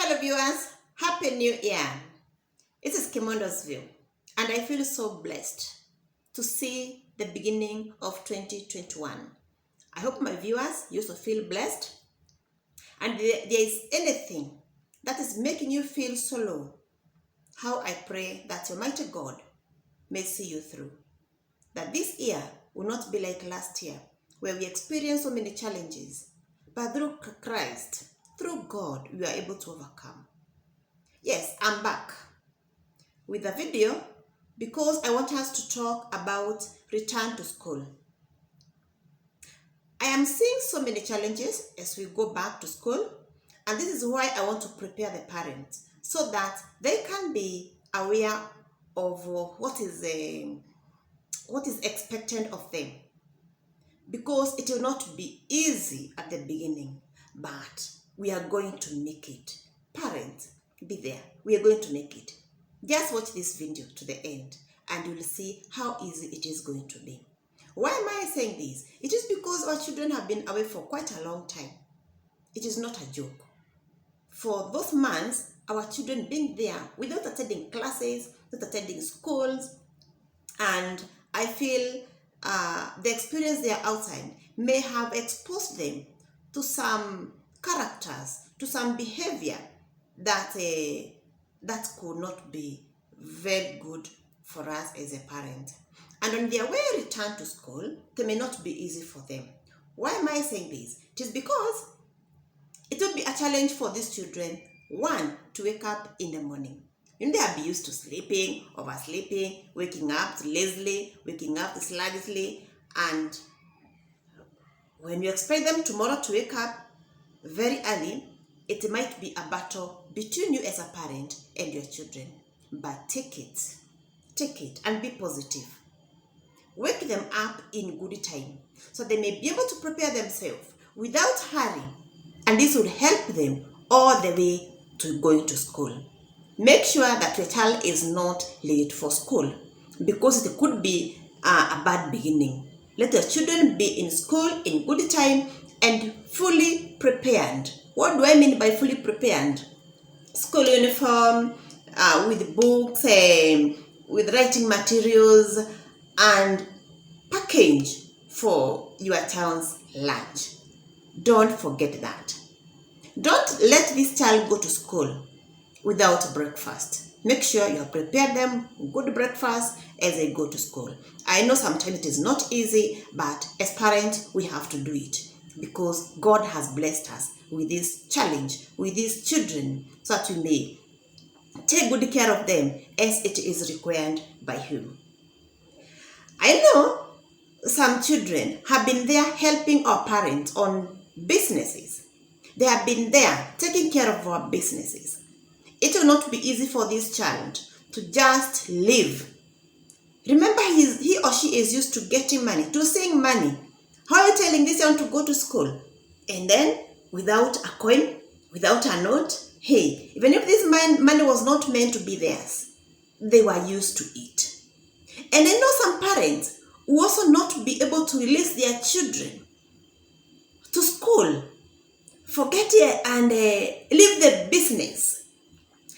Hello viewers, Happy New Year. This is Kimondo's View and I feel so blessed to see the beginning of 2021. I hope my viewers also feel blessed and there is anything that is making you feel so low. How I pray that Almighty God may see you through. That this year will not be like last year where we experienced so many challenges, but through Christ, through God, we are able to overcome. Yes, I'm back with a video because I want us to talk about return to school. I am seeing so many challenges as we go back to school, and this is why I want to prepare the parents so that they can be aware of what is expected of them, because it will not be easy at the beginning, but we are going to make it. Parents, be there. We are going to make it. Just watch this video to the end and you will see how easy it is going to be. Why am I saying this? It is because our children have been away for quite a long time. It is not a joke. For those months, our children been there without attending classes, without attending schools, and I feel the experience they are outside may have exposed them to some characters, to some behavior that could not be very good for us as a parent. And on their way return to school, they may not be easy for them. Why am I saying this? It is because it will be a challenge for these children, one, to wake up in the morning. You know, they have used to sleeping, oversleeping, waking up lazily, waking up sluggishly, and when you expect them tomorrow to wake up very early, it might be a battle between you as a parent and your children. But take it and be positive. Wake them up in good time so they may be able to prepare themselves without hurry, and this will help them all the way to going to school. Make sure that your child is not late for school, because it could be a bad beginning. Let your children be in school in good time and fully prepared. What do I mean by fully prepared? School uniform, with books, with writing materials, and package for your child's lunch. Don't forget that. Don't let this child go to school without breakfast. Make sure you have prepared them good breakfast as they go to school. I know sometimes it is not easy, but as parents, we have to do it because God has blessed us with this challenge, with these children, so that we may take good care of them as it is required by Him. I know some children have been there helping our parents on businesses. They have been there taking care of our businesses. It will not be easy for this child to just live. Remember, he or she is used to getting money, to seeing money. How are you telling this child to go to school? And then, without a coin, without a note, hey, even if this money was not meant to be theirs, they were used to it. And I know some parents who also not be able to release their children to school, forget it and leave the business.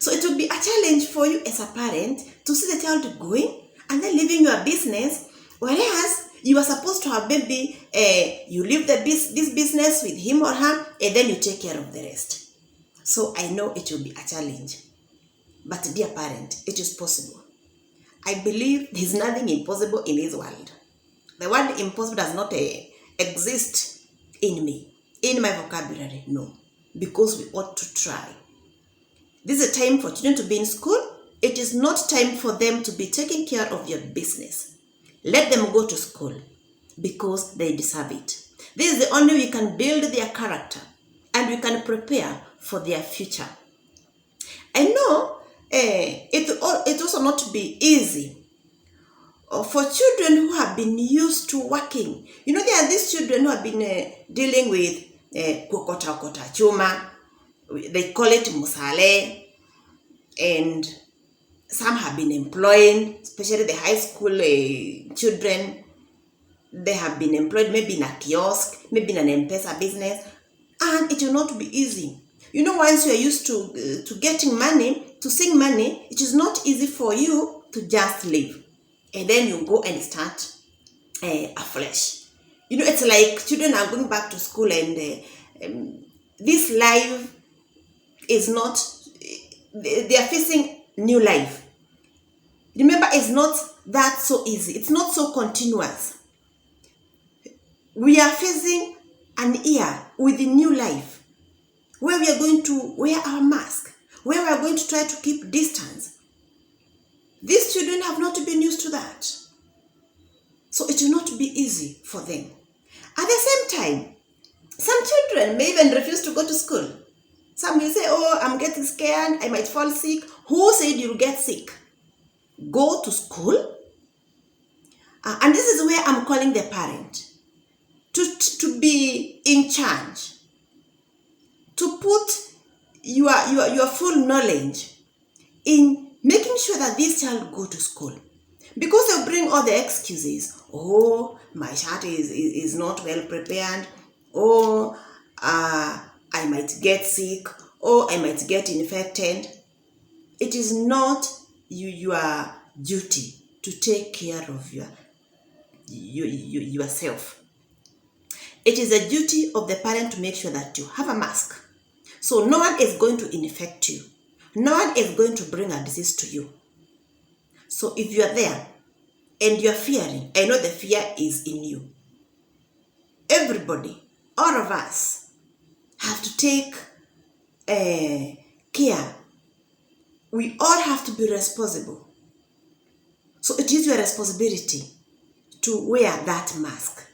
So it will be a challenge for you as a parent to see the child going and then leaving your business, whereas you are supposed to have maybe you leave this business with him or her and then you take care of the rest. So I know it will be a challenge, but dear parent, it is possible. I believe there is nothing impossible in this world. The word impossible does not exist in me, in my vocabulary, no, because we ought to try. This is a time for children to be in school. It is not time for them to be taking care of your business. Let them go to school because they deserve it. This is the only way we can build their character and we can prepare for their future. I know it also not be easy for children who have been used to working. You know, there are these children who have been dealing with kokota chuma. They call it musale, and some have been employing, especially the high school children. They have been employed maybe in a kiosk, maybe in an M-Pesa business, and it will not be easy. You know, once you are used to getting money, to seeing money, it is not easy for you to just live. And then you go and start afresh. You know, it's like children are going back to school and this life is not, they are facing new life. Remember, it's not that so easy. It's not so continuous. We are facing an year with a new life where we are going to wear our mask, where we are going to try to keep distance. These children have not been used to that. So it will not be easy for them. At the same time, some children may even refuse to go to school. Some will say, oh, I'm getting scared, I might fall sick. Who said you'll get sick? Go to school. And this is where I'm calling the parent to be in charge, to put your full knowledge in making sure that this child go to school. Because they'll bring all the excuses. Oh, my child is not well prepared. Oh, I might get sick. Oh, I might get infected. It is not your duty to take care of yourself. It is a duty of the parent to make sure that you have a mask. So no one is going to infect you. No one is going to bring a disease to you. So if you are there and you are fearing, I know the fear is in you. Everybody, all of us, have to take care. We all have to be responsible. So it is your responsibility to wear that mask.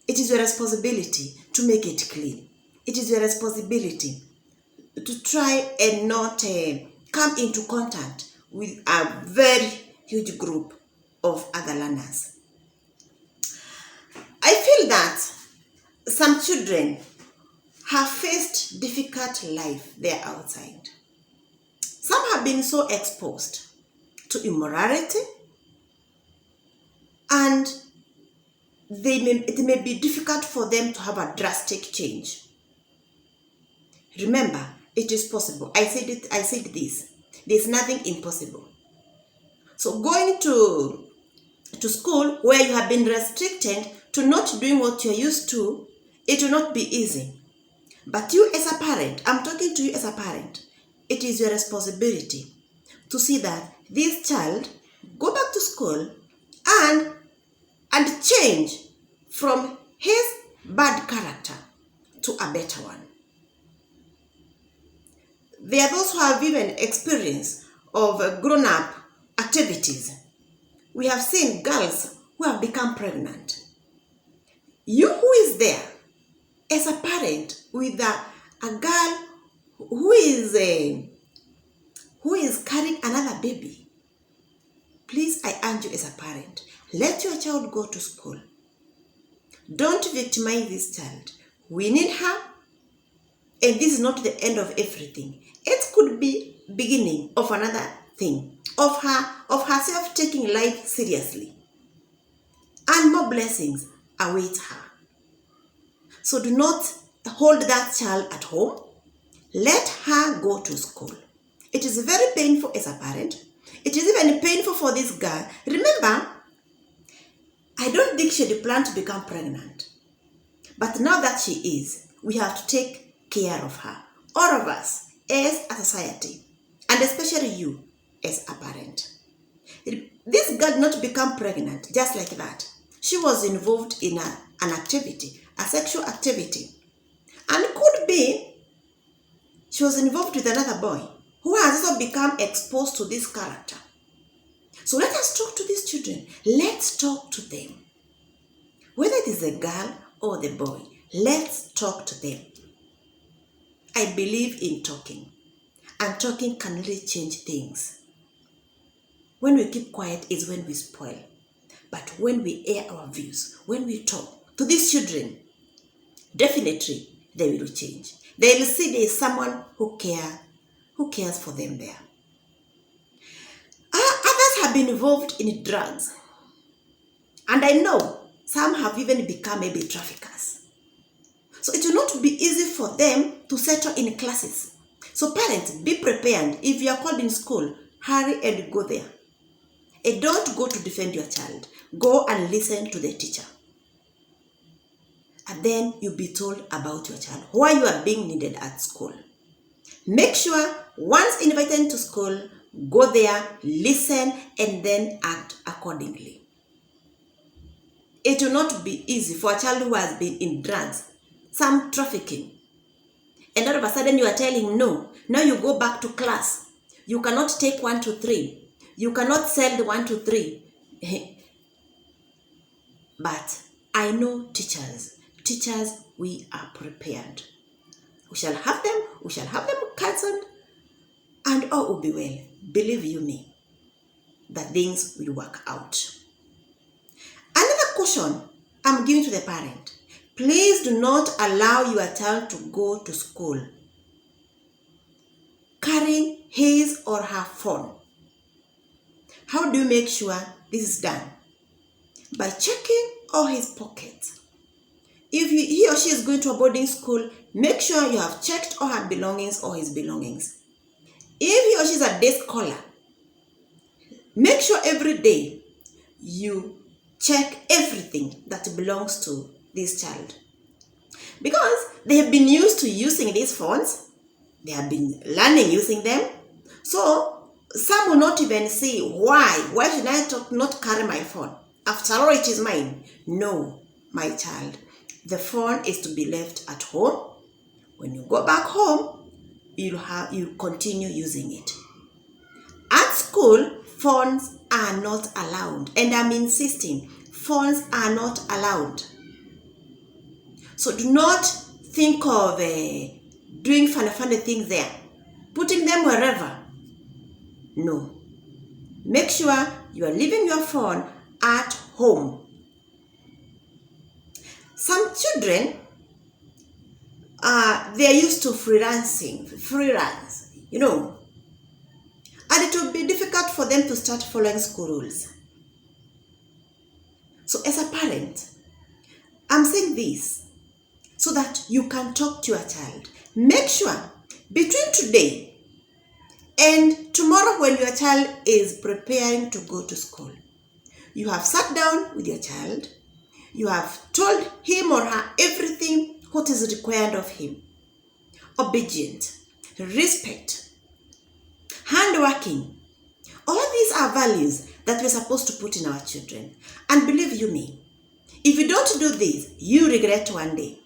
It is your responsibility to make it clean. It is your responsibility to try and not come into contact with a very huge group of other learners. I feel that some children have faced difficult life there outside. Some have been so exposed to immorality, and it may be difficult for them to have a drastic change. Remember, it is possible. I said this. There's nothing impossible. So going to school where you have been restricted to not doing what you're used to, it will not be easy. But you as a parent, I'm talking to you as a parent, it is your responsibility to see that this child go back to school and change from his bad character to a better one. There are those who have even experience of grown-up activities. We have seen girls who have become pregnant. You who is there as a parent with a girl who is carrying another baby, please, I urge you as a parent, let your child go to school. Don't victimize this child. We need her, and this is not the end of everything. It could be beginning of another thing, of herself taking life seriously, and more blessings await her. So do not hold that child at home. Let her go to school. It is very painful as a parent. It is even painful for this girl. Remember, I don't think she had planned to become pregnant. But now that she is, we have to take care of her. All of us as a society, and especially you as a parent. This girl did not become pregnant just like that. She was involved in an activity, a sexual activity. And it could be she was involved with another boy who has also become exposed to this character. So let us talk to these children. Let's talk to them. Whether it is the girl or the boy, let's talk to them. I believe in talking. And talking can really change things. When we keep quiet is when we spoil. But when we air our views, when we talk to these children, definitely they will change. They will see there is someone who cares for them there. Others have been involved in drugs. And I know some have even become maybe traffickers. So it will not be easy for them to settle in classes. So parents, be prepared. If you are called in school, hurry and go there. And don't go to defend your child. Go and listen to the teacher. And then you'll be told about your child, why you are being needed at school. Make sure once invited to school, go there, listen, and then act accordingly. It will not be easy for a child who has been in drugs, some trafficking, and all of a sudden you are telling no. Now you go back to class. You cannot take 1, 2, 3. You cannot sell the 1, 2, 3. But I know teachers. Teachers, we are prepared. We shall have them cancelled, and all will be well. Believe you me, that things will work out. Another caution I'm giving to the parent: please do not allow your child to go to school carrying his or her phone. How do you make sure this is done? By checking all his pockets. If he or she is going to a boarding school, make sure you have checked all her belongings or his belongings. If he or she is a day scholar, make sure every day you check everything that belongs to this child. Because they have been used to using these phones, they have been learning using them. So some will not even see why should I not carry my phone? After all, it is mine. No, my child. The phone is to be left at home. When you go back home, you continue using it. At school, phones are not allowed. And I'm insisting, phones are not allowed. So do not think of doing funny things there. Putting them wherever. No. Make sure you are leaving your phone at home. Some children, they are used to freelance, and it will be difficult for them to start following school rules. So as a parent, I'm saying this so that you can talk to your child. Make sure between today and tomorrow, when your child is preparing to go to school, you have sat down with your child. You have told him or her everything what is required of him. Obedient, respect, handworking. All these are values that we're supposed to put in our children. And believe you me, if you don't do this, you regret one day.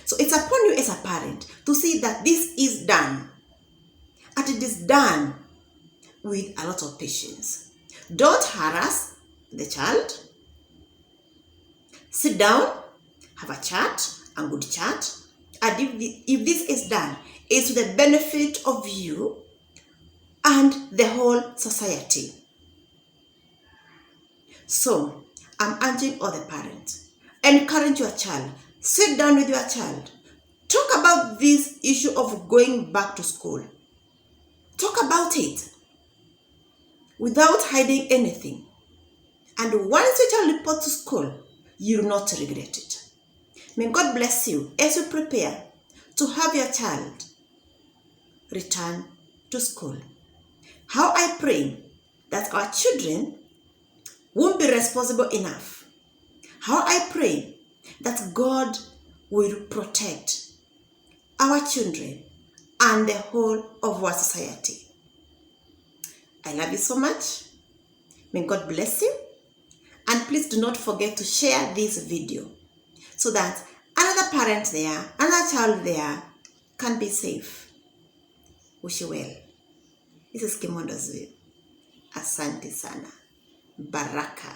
So it's upon you as a parent to see that this is done. And it is done with a lot of patience. Don't harass the child. Sit down, have a chat, a good chat. And if this is done, it's to the benefit of you and the whole society. So, I'm urging all the parents, encourage your child, sit down with your child, talk about this issue of going back to school. Talk about it without hiding anything. And once your child reports to school, you will not regret it. May God bless you as you prepare to have your child return to school. How I pray that our children won't be responsible enough. How I pray that God will protect our children and the whole of our society. I love you so much. May God bless you. And please do not forget to share this video so that another parent there, another child there can be safe. Wish you well. This is Kimondo Zui. Asante sana. Baraka.